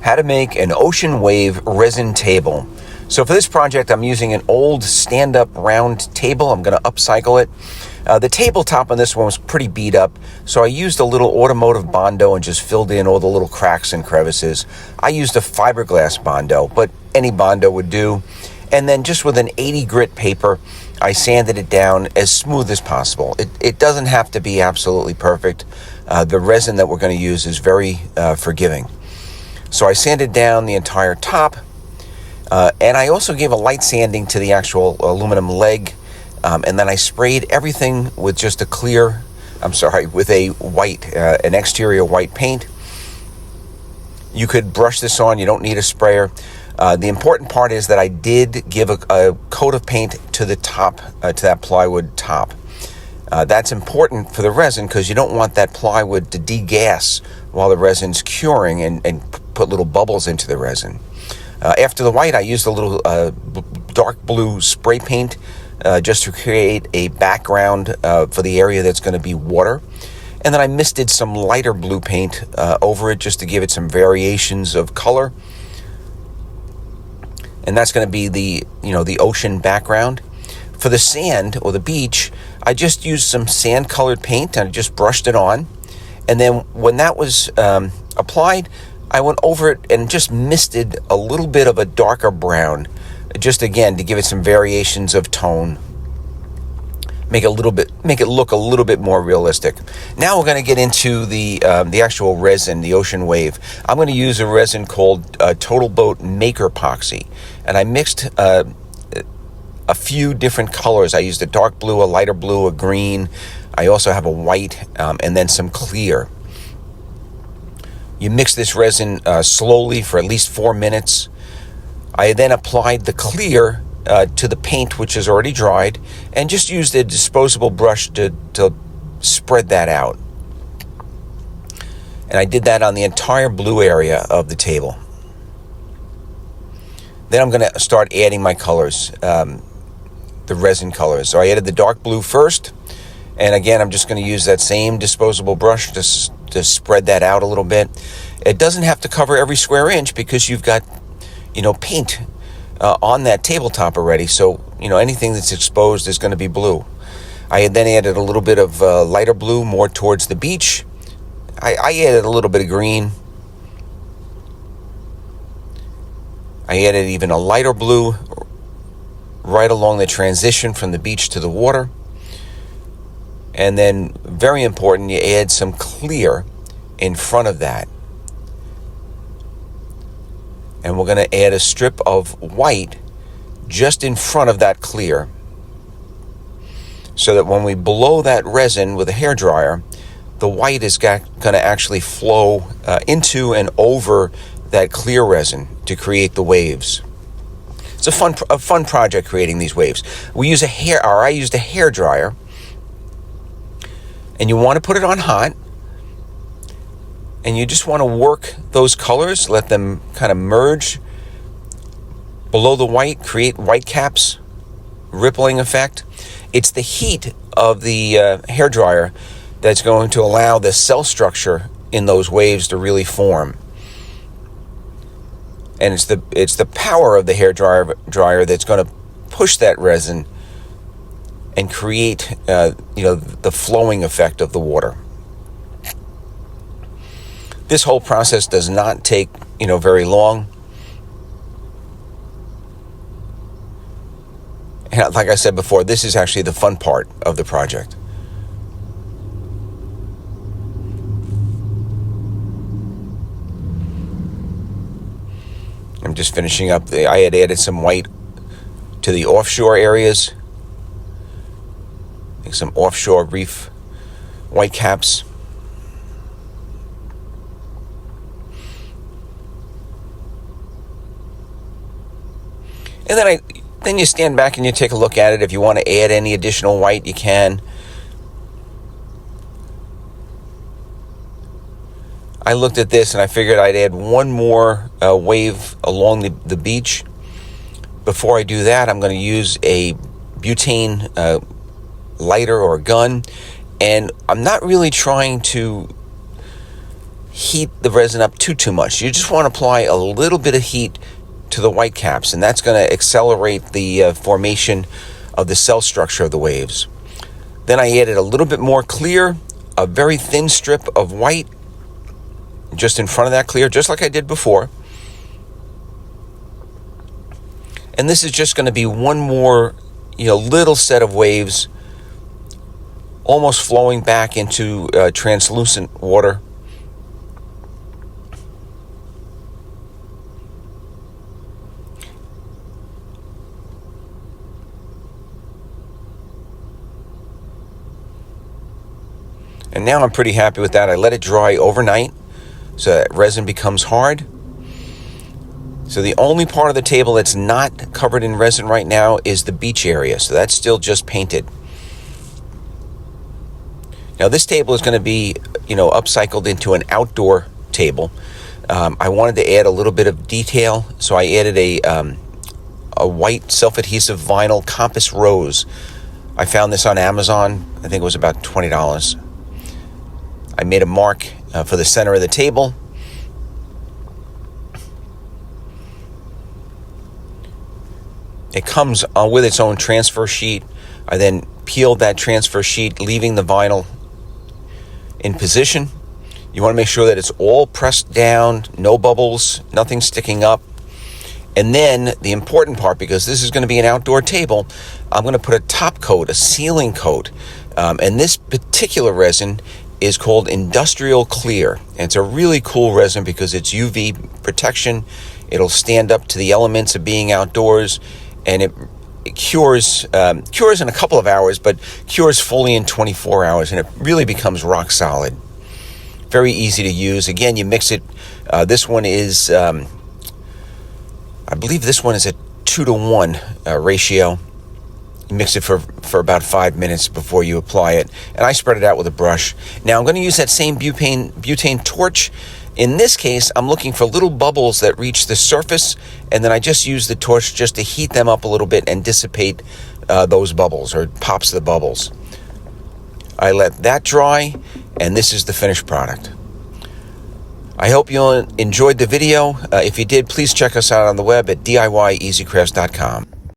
how to make an ocean wave resin table. So for this project, I'm using an old stand-up round table. I'm going to upcycle it. The tabletop on this one was pretty beat up, so I used a little automotive Bondo and just filled in all the little cracks and crevices. I used a fiberglass Bondo, but any Bondo would do. And then just with an 80 grit paper, I sanded it down as smooth as possible. It doesn't have to be absolutely perfect. The resin that we're going to use is very forgiving. So I sanded down the entire top, and I also gave a light sanding to the actual aluminum leg, and then I sprayed everything with just with a white, an exterior white paint. You could brush this on, you don't need a sprayer. The important part is that I did give a coat of paint to the top, to that plywood top. That's important for the resin because you don't want that plywood to degas while the resin's curing and put little bubbles into the resin. After the white, I used a little dark blue spray paint just to create a background for the area that's going to be water. And then I misted some lighter blue paint over it just to give it some variations of color. And that's going to be the ocean background. For the sand or the beach, I just used some sand colored paint and I just brushed it on. And then when that was applied, I went over it and just misted a little bit of a darker brown, just again to give it some variations of tone. Make it look a little bit more realistic. Now we're going to get into the actual resin, the ocean wave. I'm going to use a resin called TotalBoat MakerPoxy, and I mixed a few different colors. I used a dark blue, a lighter blue, a green. I also have a white, and then some clear. You mix this resin slowly for at least 4 minutes. I then applied the clear to the paint, which is already dried, and just used a disposable brush to spread that out. And I did that on the entire blue area of the table. Then I'm going to start adding my colors, the resin colors. So I added the dark blue first, and again, I'm just going to use that same disposable brush to spread that out a little bit. It doesn't have to cover every square inch because you've got, paint on that tabletop already. So, anything that's exposed is going to be blue. I had then added a little bit of lighter blue more towards the beach. I added a little bit of green. I added even a lighter blue right along the transition from the beach to the water. And then, very important, you add some clear in front of that. And we're going to add a strip of white just in front of that clear, so that when we blow that resin with a hairdryer, the white is going to actually flow into and over that clear resin to create the waves. It's a fun project creating these waves. I used a hairdryer. And you want to put it on hot, and you just want to work those colors, let them kind of merge below the white, create white caps, rippling effect. It's the heat of the hairdryer that's going to allow the cell structure in those waves to really form. And it's the power of the hairdryer that's going to push that resin and create, the flowing effect of the water. This whole process does not take, very long. And like I said before, this is actually the fun part of the project. I'm just finishing up. I had added some white to the offshore areas. Some offshore reef white caps. And then you stand back and you take a look at it. If you want to add any additional white, you can. I looked at this and I figured I'd add one more wave along the beach. Before I do that, I'm going to use a butane lighter or a gun, and I'm not really trying to heat the resin up too much. You just want to apply a little bit of heat to the white caps, and that's going to accelerate the formation of the cell structure of the waves. Then I added a little bit more clear, a very thin strip of white just in front of that clear, just like I did before. And this is just going to be one more, little set of waves, almost flowing back into translucent water. And now I'm pretty happy with that. I let it dry overnight so that resin becomes hard. So the only part of the table that's not covered in resin right now is the beach area. So that's still just painted. Now this table is going to be, upcycled into an outdoor table. I wanted to add a little bit of detail, so I added a white self-adhesive vinyl compass rose. I found this on Amazon. I think it was about $20. I made a mark for the center of the table. It comes with its own transfer sheet. I then peeled that transfer sheet, leaving the vinyl in position. You want to make sure that it's all pressed down, no bubbles, nothing sticking up. And then the important part, because this is going to be an outdoor table, I'm going to put a top coat, a sealing coat. And this particular resin is called Industrial Clear. And it's a really cool resin because it's UV protection. It'll stand up to the elements of being outdoors, and it cures in a couple of hours, but cures fully in 24 hours, and it really becomes rock solid. Very easy to use. Again, you mix it. This one is, I believe this one is a 2-to-1 ratio. You mix it for about 5 minutes before you apply it, and I spread it out with a brush. Now I'm going to use that same butane torch. In this case, I'm looking for little bubbles that reach the surface, and then I just use the torch just to heat them up a little bit and dissipate those bubbles, or pops the bubbles. I let that dry, and this is the finished product. I hope you enjoyed the video. If you did, please check us out on the web at DIYEasyCrafts.com.